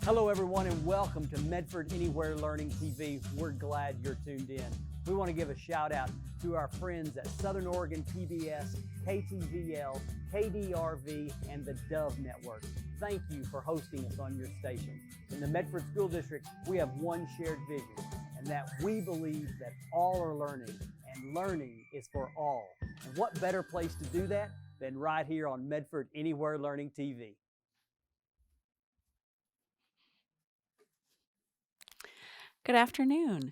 Hello, everyone, and welcome to Medford Anywhere Learning TV. We're glad you're tuned in. We want to give a shout out to our friends at Southern Oregon PBS, KTVL, KDRV, and the Dove Network. Thank you for hosting us on your station. In the Medford School District, we have one shared vision, and that we believe that all are learning, and learning is for all. And what better place to do that than right here on Medford Anywhere Learning TV? Good afternoon.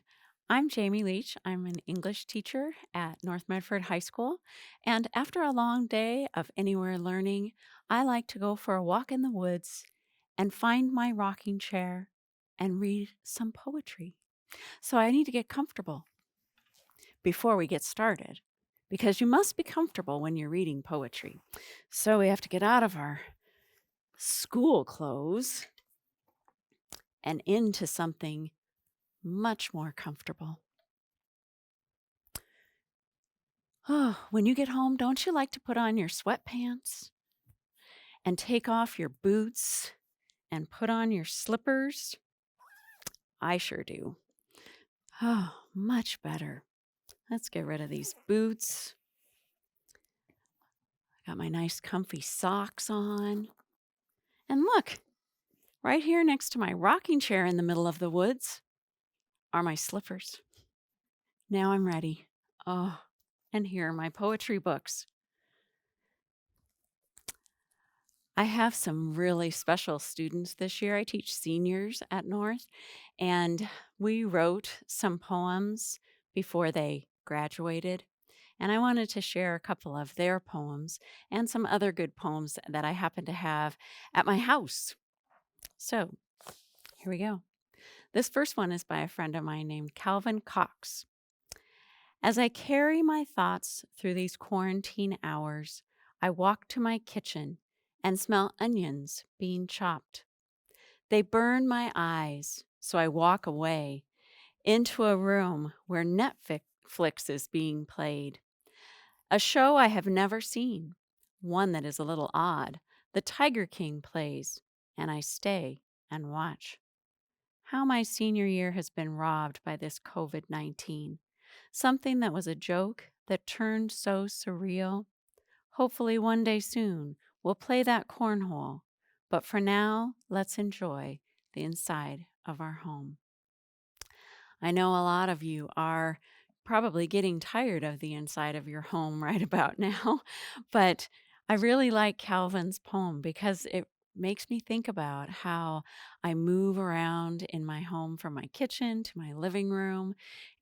I'm Jamie Leach. I'm an English teacher at North Medford High School. And after a long day of anywhere learning, I like to go for a walk in the woods and find my rocking chair and read some poetry. So I need to get comfortable before we get started because you must be comfortable when you're reading poetry. So we have to get out of our school clothes and into something much more comfortable. Oh, when you get home, don't you like to put on your sweatpants and take off your boots and put on your slippers? I sure do. Oh, much better. Let's get rid of these boots. I got my nice comfy socks on. And look, right here next to my rocking chair in the middle of the woods are my slippers. Now I'm ready. Oh, and here are my poetry books. I have some really special students this year. I teach seniors at North, and we wrote some poems before they graduated. And I wanted to share a couple of their poems and some other good poems that I happen to have at my house. So here we go. This first one is by a friend of mine named Calvin Cox. As I carry my thoughts through these quarantine hours, I walk to my kitchen and smell onions being chopped. They burn my eyes, so I walk away into a room where Netflix is being played. A show I have never seen, one that is a little odd. The Tiger King plays, and I stay and watch. How my senior year has been robbed by this COVID-19. Something that was a joke that turned so surreal. Hopefully one day soon we'll play that cornhole. But for now, let's enjoy the inside of our home. I know a lot of you are probably getting tired of the inside of your home right about now, but I really like Calvin's poem because it makes me think about how I move around in my home from my kitchen to my living room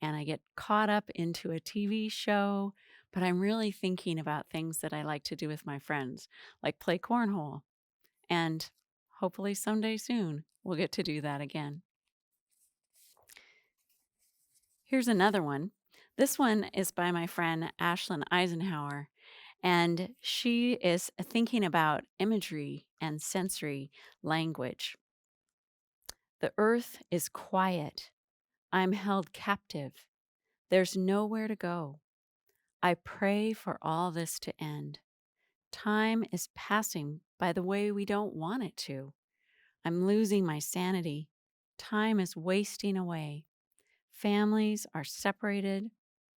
and I get caught up into a TV show, but I'm really thinking about things that I like to do with my friends, like play cornhole. And hopefully someday soon we'll get to do that again. Here's another one. This one is by my friend Ashlynn Eisenhower, and she is thinking about imagery and sensory language. The earth is quiet. I'm held captive. There's nowhere to go. I pray for all this to end. Time is passing by the way we don't want it to. I'm losing my sanity. Time is wasting away. Families are separated.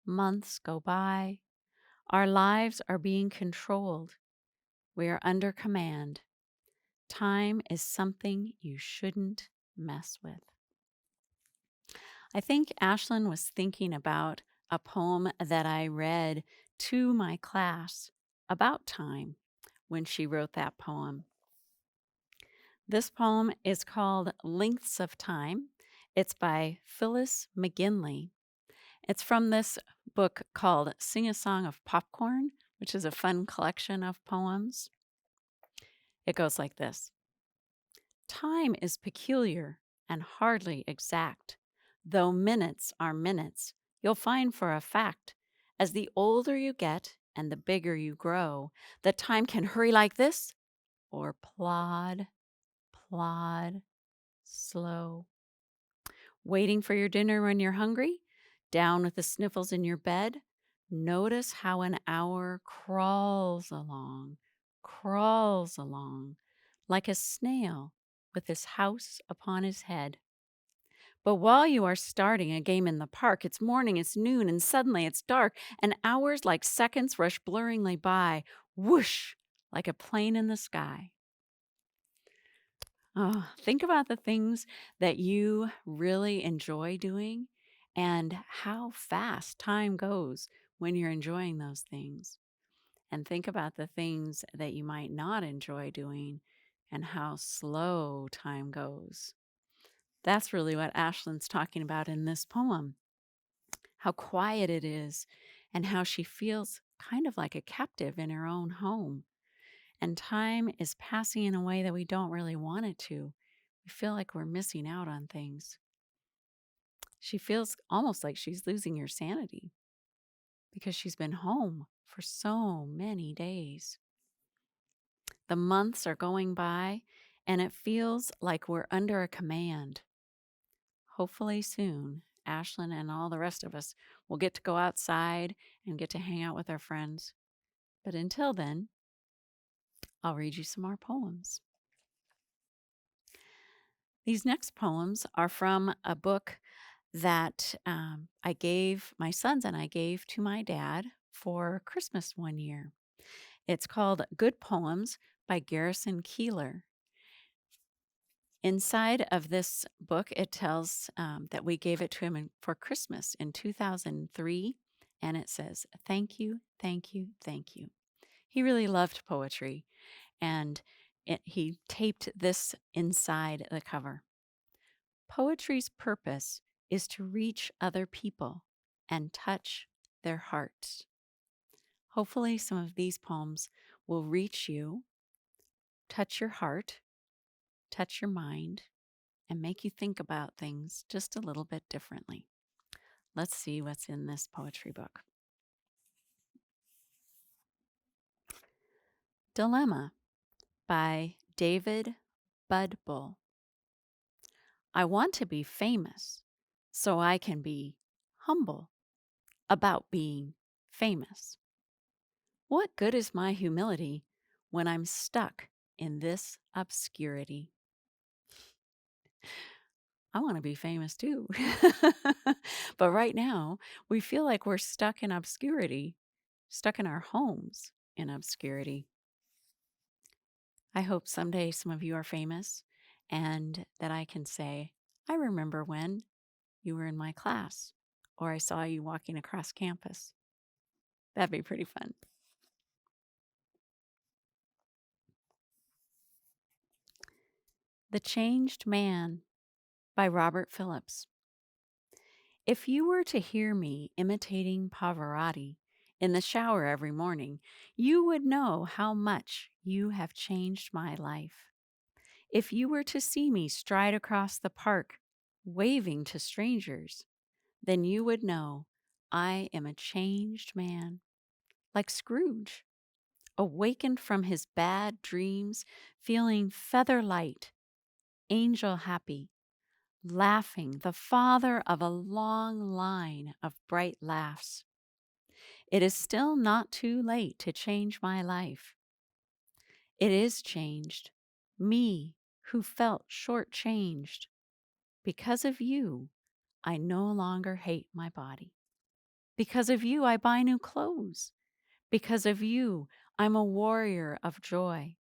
Months go by. Our lives are being controlled. We are under command. Time is something you shouldn't mess with. I think Ashlynn was thinking about a poem that I read to my class about time when she wrote that poem. This poem is called Lengths of Time. It's by Phyllis McKinley. It's from this book called Sing a Song of Popcorn, which is a fun collection of poems. It goes like this. Time is peculiar and hardly exact. Though minutes are minutes, you'll find for a fact, as the older you get and the bigger you grow, that time can hurry like this or plod, plod, slow. Waiting for your dinner when you're hungry? Down with the sniffles in your bed? Notice how an hour crawls along, like a snail with his house upon his head. But while you are starting a game in the park, it's morning, it's noon, and suddenly it's dark, and hours like seconds rush blurringly by, whoosh, like a plane in the sky. Oh, think about the things that you really enjoy doing and how fast time goes when you're enjoying those things. And think about the things that you might not enjoy doing and how slow time goes. That's really what Ashlyn's talking about in this poem. How quiet it is and how she feels kind of like a captive in her own home. And time is passing in a way that we don't really want it to. We feel like we're missing out on things. She feels almost like she's losing her sanity because she's been home for so many days. The months are going by, and it feels like we're under a command. Hopefully soon, Ashlyn and all the rest of us will get to go outside and get to hang out with our friends. But until then, I'll read you some more poems. These next poems are from a book that I gave my sons and I gave to my dad for Christmas one year. It's called Good Poems by Garrison Keillor. Inside of this book, it tells that we gave it to him for Christmas in 2003, and it says, "Thank you, thank you, thank you." He really loved poetry, and he taped this inside the cover. Poetry's purpose is to reach other people and touch their hearts. Hopefully, some of these poems will reach you, touch your heart, touch your mind, and make you think about things just a little bit differently. Let's see what's in this poetry book. Dilemma by David Budbull. I want to be famous so I can be humble about being famous. What good is my humility when I'm stuck in this obscurity? I want to be famous too. But right now, we feel like we're stuck in obscurity, stuck in our homes in obscurity. I hope someday some of you are famous and that I can say, I remember when you were in my class or I saw you walking across campus. That'd be pretty fun. The Changed Man by Robert Phillips. If you were to hear me imitating Pavarotti in the shower every morning, you would know how much you have changed my life. If you were to see me stride across the park, waving to strangers, then you would know I am a changed man, like Scrooge, awakened from his bad dreams, feeling feather light, angel happy, laughing, the father of a long line of bright laughs. It is still not too late to change my life. It is changed, me who felt shortchanged. Because of you, I no longer hate my body. Because of you, I buy new clothes. Because of you, I'm a warrior of joy.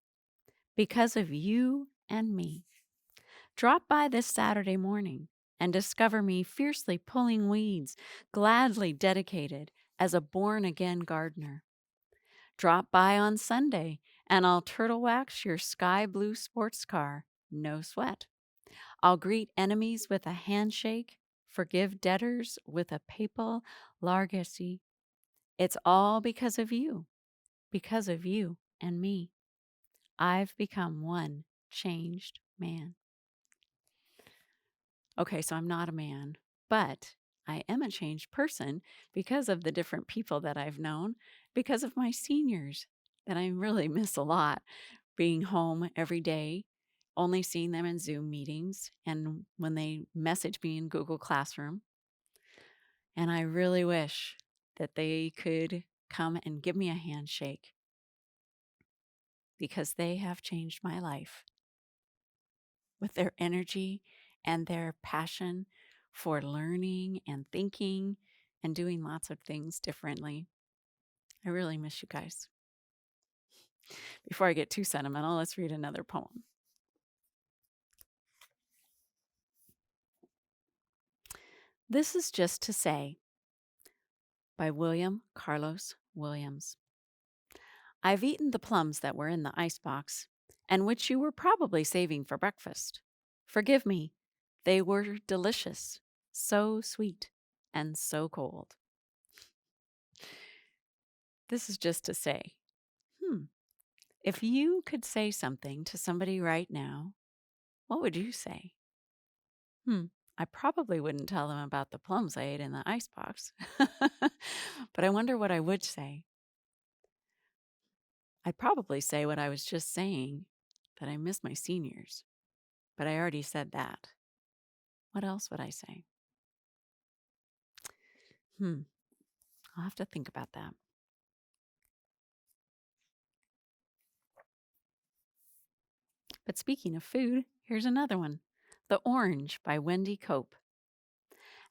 Because of you and me. Drop by this Saturday morning and discover me fiercely pulling weeds, gladly dedicated as a born-again gardener. Drop by on Sunday and I'll turtle wax your sky blue sports car, no sweat. I'll greet enemies with a handshake, forgive debtors with a papal largesse. It's all because of you and me. I've become one changed man. Okay, so I'm not a man, but I am a changed person because of the different people that I've known, because of my seniors that I really miss a lot, being home every day, only seeing them in Zoom meetings and when they message me in Google Classroom. And I really wish that they could come and give me a handshake because they have changed my life. with their energy and their passion for learning and thinking and doing lots of things differently. I really miss you guys. Before I get too sentimental, let's read another poem. This is Just to Say by William Carlos Williams. I've eaten the plums that were in the icebox and which you were probably saving for breakfast. Forgive me, they were delicious, so sweet and so cold. This is just to say, if you could say something to somebody right now, what would you say? I probably wouldn't tell them about the plums I ate in the icebox, but I wonder what I would say. I'd probably say what I was just saying, that I miss my seniors, but I already said that. What else would I say? I'll have to think about that. But speaking of food, here's another one. The Orange by Wendy Cope.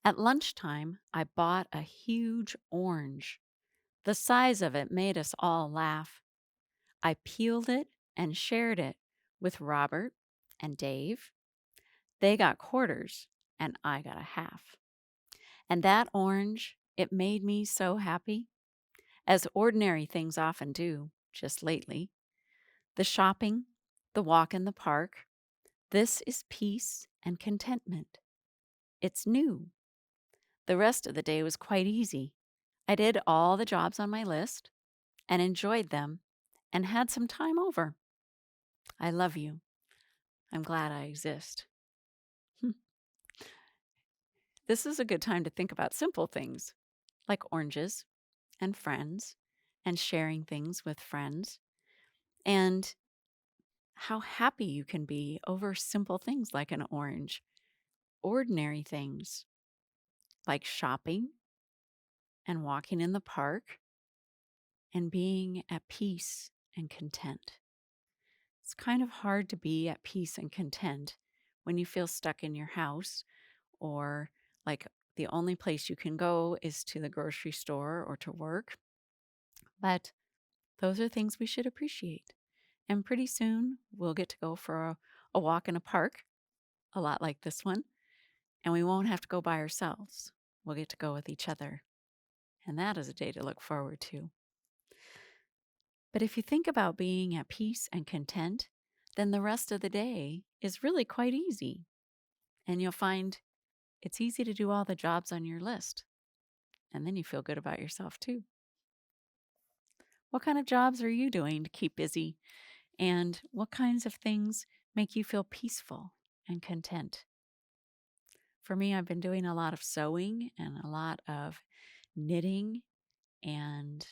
At lunchtime, I bought a huge orange. The size of it made us all laugh. I peeled it and shared it with Robert and Dave. They got quarters and I got a half. And that orange, it made me so happy, as ordinary things often do, just lately. The shopping, the walk in the park, this is peace and contentment. It's new. The rest of the day was quite easy. I did all the jobs on my list and enjoyed them and had some time over. I love you. I'm glad I exist. This is a good time to think about simple things like oranges and friends and sharing things with friends and how happy you can be over simple things like an orange, ordinary things like shopping and walking in the park and being at peace and content. It's kind of hard to be at peace and content when you feel stuck in your house or like the only place you can go is to the grocery store or to work. But those are things we should appreciate. And pretty soon we'll get to go for a walk in a park, a lot like this one, and we won't have to go by ourselves. We'll get to go with each other. And that is a day to look forward to. But if you think about being at peace and content, then the rest of the day is really quite easy. And you'll find it's easy to do all the jobs on your list. And then you feel good about yourself too. What kind of jobs are you doing to keep busy? And what kinds of things make you feel peaceful and content? For me, I've been doing a lot of sewing and a lot of knitting and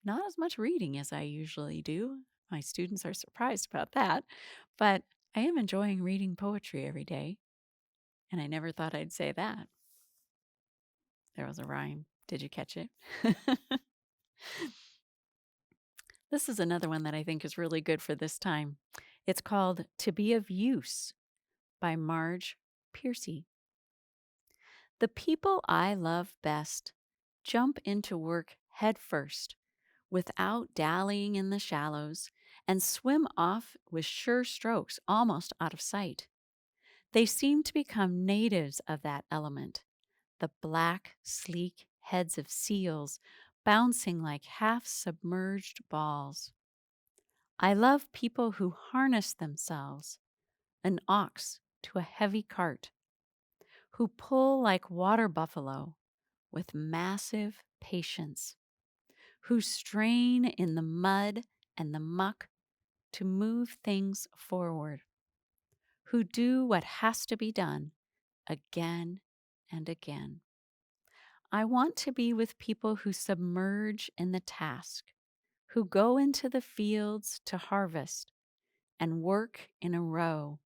not as much reading as I usually do. My students are surprised about that, but I am enjoying reading poetry every day, and I never thought I'd say that. There was a rhyme. Did you catch it? This is another one that I think is really good for this time. It's called To Be of Use by Marge Piercy. The people I love best jump into work head first, without dallying in the shallows, and swim off with sure strokes almost out of sight. They seem to become natives of that element, the black, sleek heads of seals bouncing like half-submerged balls. I love people who harness themselves, an ox to a heavy cart, who pull like water buffalo with massive patience, who strain in the mud and the muck to move things forward, who do what has to be done again and again. I want to be with people who submerge in the task, who go into the fields to harvest and work in a row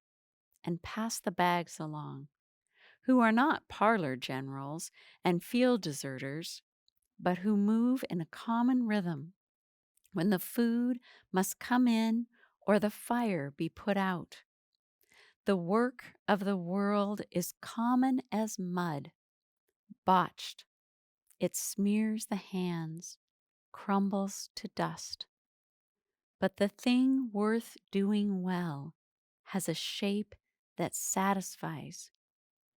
and pass the bags along, who are not parlor generals and field deserters, but who move in a common rhythm when the food must come in or the fire be put out. The work of the world is common as mud, botched. It smears the hands, crumbles to dust. But the thing worth doing well has a shape that satisfies,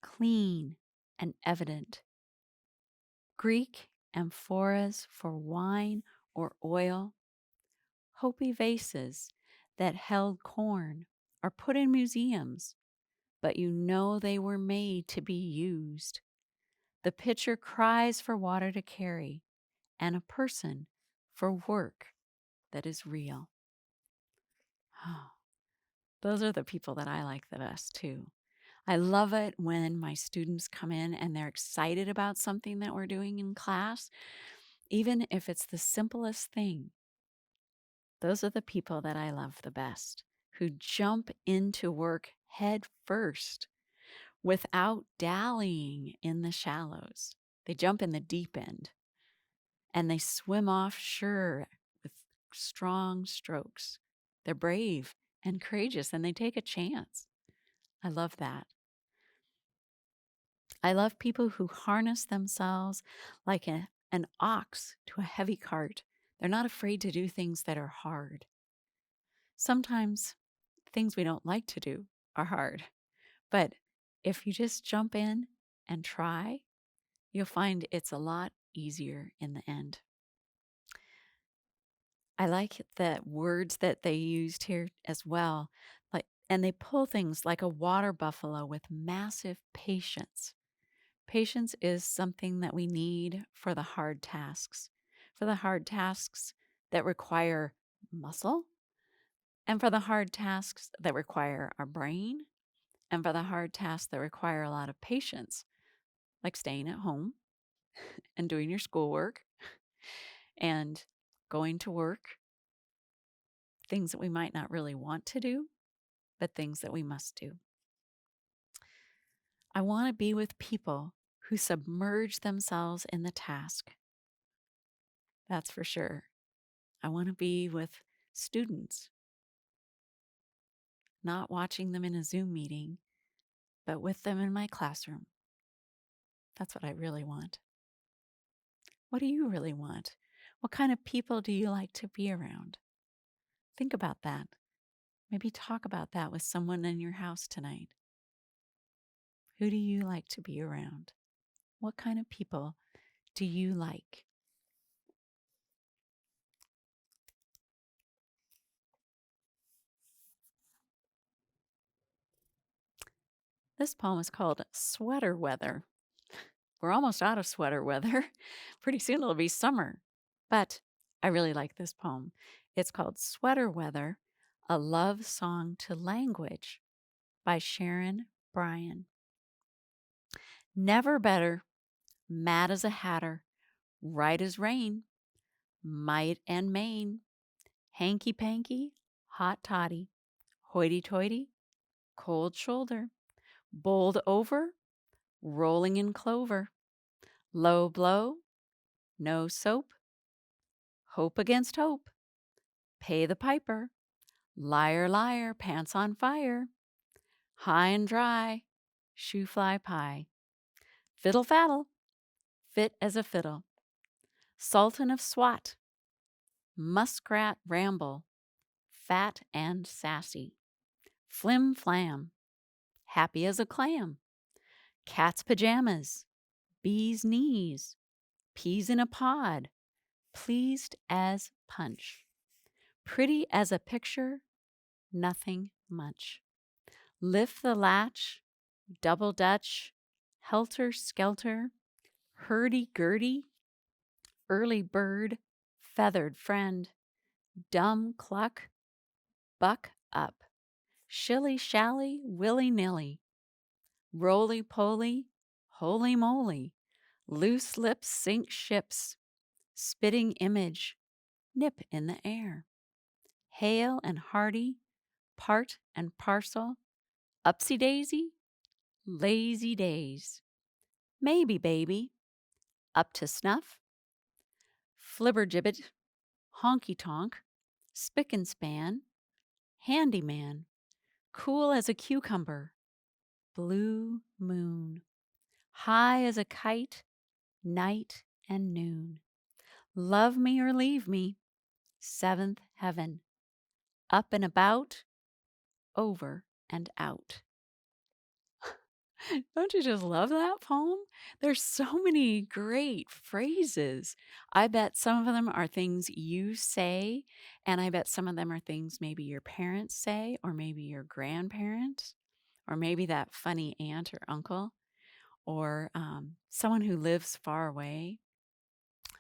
clean and evident. Greek amphoras for wine or oil, Hopi vases that held corn are put in museums, but you know they were made to be used. The pitcher cries for water to carry, and a person for work that is real. Oh, those are the people that I like the best, too. I love it when my students come in and they're excited about something that we're doing in class, even if it's the simplest thing. Those are the people that I love the best, who jump into work head first without dallying in the shallows. They jump in the deep end and they swim offshore with strong strokes. They're brave and courageous and they take a chance. I love that. I love people who harness themselves like an ox to a heavy cart. They're not afraid to do things that are hard. Sometimes things we don't like to do are hard, but if you just jump in and try, you'll find it's a lot easier in the end. I like the words that they used here as well. And they pull things like a water buffalo with massive patience. Patience is something that we need for the hard tasks that require muscle, and for the hard tasks that require our brain, and for the hard tasks that require a lot of patience, like staying at home and doing your schoolwork and going to work, things that we might not really want to do, but things that we must do. I want to be with people who submerge themselves in the task. That's for sure. I want to be with students, not watching them in a Zoom meeting, but with them in my classroom. That's what I really want. What do you really want? What kind of people do you like to be around? Think about that. Maybe talk about that with someone in your house tonight. Who do you like to be around? What kind of people do you like? This poem is called Sweater Weather. We're almost out of sweater weather. Pretty soon it'll be summer. But I really like this poem. It's called Sweater Weather, A Love Song to Language by Sharon Bryan. Never better, mad as a hatter, right as rain, might and main, hanky-panky, hot toddy, hoity-toity, cold shoulder, bowled over, rolling in clover, low blow, no soap, hope against hope, pay the piper, liar, liar, pants on fire, high and dry, shoe fly pie, fiddle faddle, fit as a fiddle, sultan of Swat, muskrat ramble, fat and sassy, flim flam, happy as a clam, cat's pajamas, bee's knees, peas in a pod, pleased as punch, pretty as a picture, nothing much. Lift the latch, double dutch, helter skelter, hurdy-gurdy, early bird, feathered friend, dumb cluck, buck up, shilly-shally, willy-nilly, roly-poly, holy-moly, loose lips sink ships, spitting image, nip in the air, hale and hearty, part and parcel, upsy-daisy, lazy days, maybe baby, up to snuff, flibbergibbet, honky-tonk, spick and span, handyman, cool as a cucumber, blue moon, high as a kite, night and noon. Love me or leave me, seventh heaven, up and about, over and out. Don't you just love that poem? There's so many great phrases. I bet some of them are things you say, and I bet some of them are things maybe your parents say, or maybe your grandparents, or maybe that funny aunt or uncle, or someone who lives far away.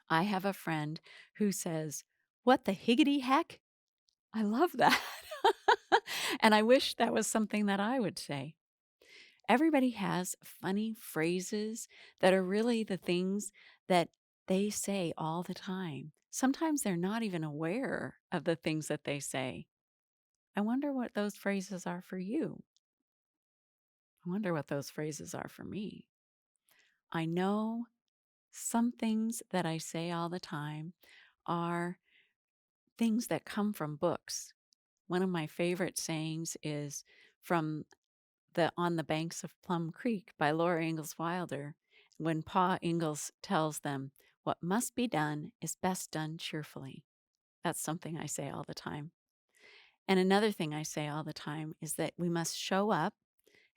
I have a friend who says, "What the higgity heck?" I love that. And I wish that was something that I would say. Everybody has funny phrases that are really the things that they say all the time. Sometimes they're not even aware of the things that they say. I wonder what those phrases are for you. I wonder what those phrases are for me. I know some things that I say all the time are things that come from books. One of my favorite sayings is from the On the Banks of Plum Creek by Laura Ingalls Wilder, when Pa Ingalls tells them, "What must be done is best done cheerfully." That's something I say all the time. And another thing I say all the time is that we must show up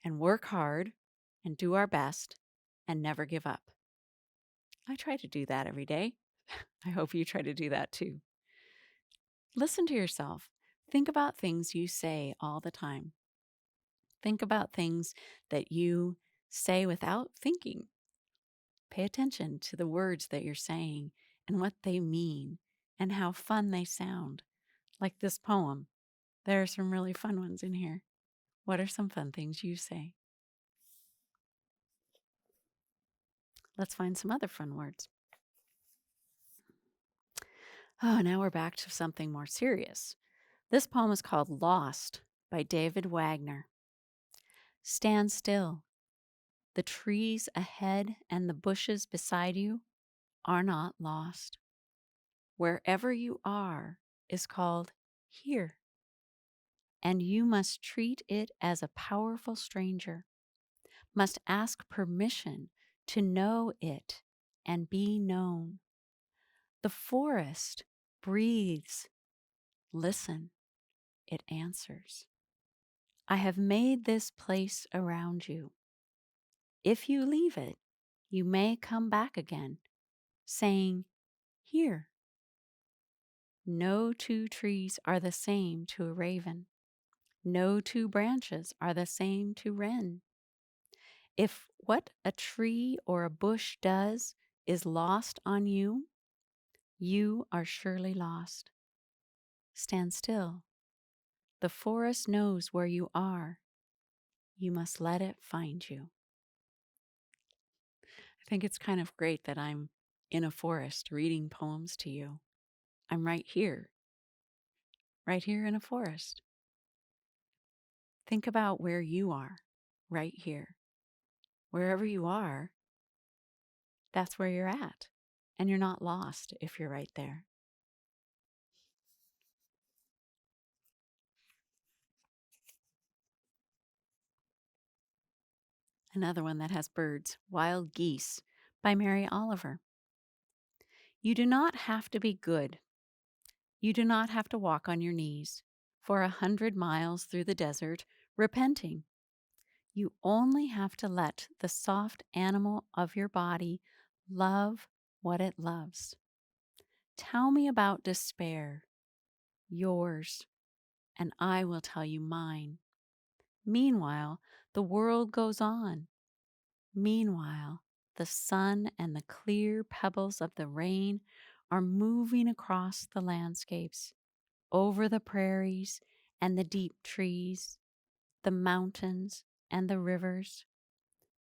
and work hard and do our best and never give up. I try to do that every day. I hope you try to do that too. Listen to yourself. Think about things you say all the time. Think about things that you say without thinking. Pay attention to the words that you're saying and what they mean and how fun they sound. Like this poem, there are some really fun ones in here. What are some fun things you say? Let's find some other fun words. Oh, now we're back to something more serious. This poem is called Lost by David Wagner. Stand still. The trees ahead and the bushes beside you are not lost. Wherever you are is called here, and you must treat it as a powerful stranger, must ask permission to know it and be known. The forest breathes. Listen, it answers. I have made this place around you. If you leave it, you may come back again, saying, here. No two trees are the same to a raven. No two branches are the same to wren. If what a tree or a bush does is lost on you, you are surely lost. Stand still. The forest knows where you are. You must let it find you. I think it's kind of great that I'm in a forest reading poems to you. I'm right here in a forest. Think about where you are, right here. Wherever you are, that's where you're at. And you're not lost if you're right there. Another one that has birds, Wild Geese by Mary Oliver. You do not have to be good. You do not have to walk on your knees for 100 miles through the desert, repenting. You only have to let the soft animal of your body love what it loves. Tell me about despair, yours, and I will tell you mine. Meanwhile, the world goes on. Meanwhile, the sun and the clear pebbles of the rain are moving across the landscapes, over the prairies and the deep trees, the mountains and the rivers.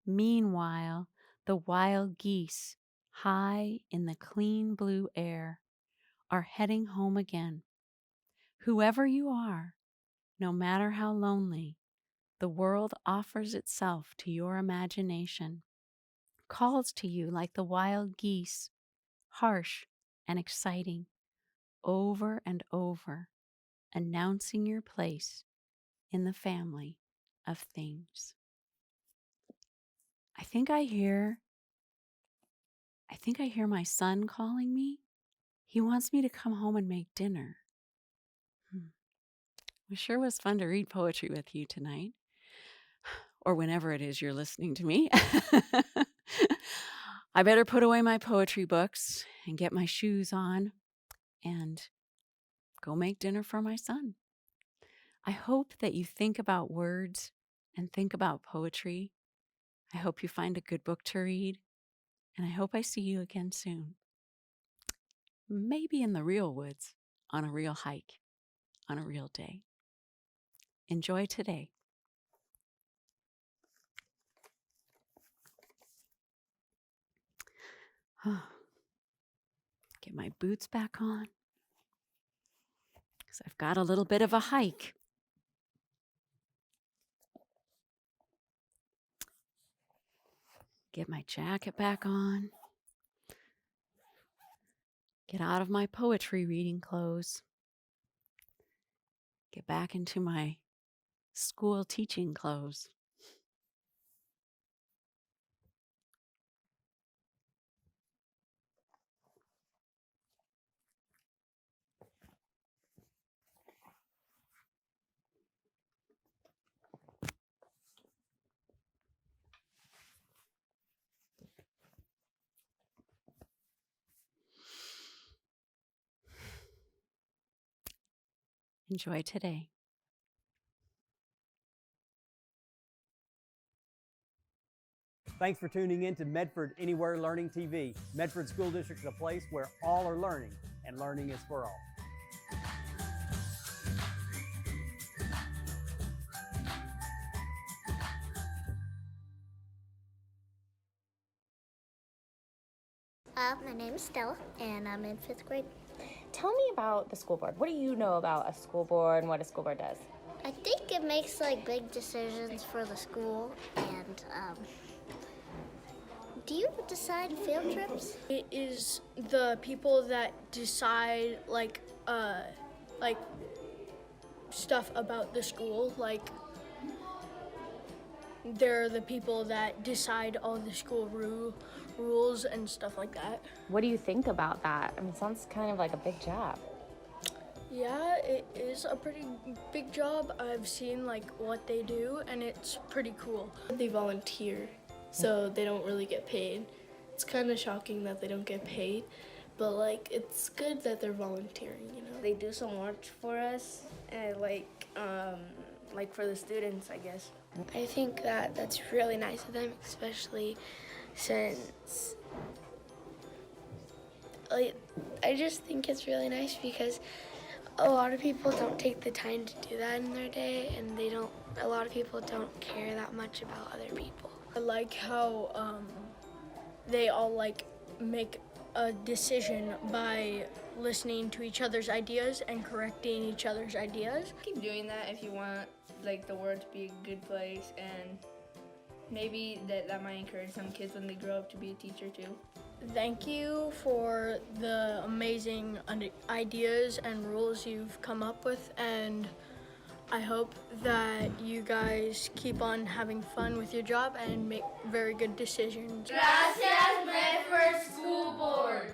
Meanwhile, the wild geese, high in the clean blue air, are heading home again. Whoever you are, no matter how lonely, the world offers itself to your imagination, calls to you like the wild geese, harsh and exciting, over and over, announcing your place in the family of things. I think I hear my son calling me. He wants me to come home and make dinner. It sure was fun to read poetry with you tonight, or whenever it is you're listening to me. I better put away my poetry books and get my shoes on and go make dinner for my son. I hope that you think about words and think about poetry. I hope you find a good book to read, and I hope I see you again soon. Maybe in the real woods, on a real hike, on a real day. Enjoy today. Get my boots back on, because I've got a little bit of a hike. Get my jacket back on. Get out of my poetry reading clothes. Get back into my school teaching clothes. Enjoy today. Thanks for tuning in to Medford Anywhere Learning TV. Medford School District is a place where all are learning, and learning is for all. My name is Stella, and I'm in 5th grade. Tell me about the school board. What do you know about a school board and what a school board does? I think it makes big decisions for the school, and do you decide field trips? It is the people that decide stuff about the school. They're the people that decide all the school rules and stuff like that. What do you think about that? I mean, it sounds kind of like a big job. Yeah, it is a pretty big job. I've seen what they do, and it's pretty cool. They volunteer, so they don't really get paid. It's kind of shocking that they don't get paid, but it's good that they're volunteering, you know. They do so much for us, and for the students, I guess. I think that that's really nice of them, especially since I just think it's really nice because a lot of people don't take the time to do that in their day, and a lot of people don't care that much about other people. I like how they all make a decision by listening to each other's ideas and correcting each other's ideas. Keep doing that if you want the world to be a good place, and maybe that might encourage some kids when they grow up to be a teacher too. Thank you for the amazing ideas and rules you've come up with, and I hope that you guys keep on having fun with your job and make very good decisions. Gracias, Medford School Board.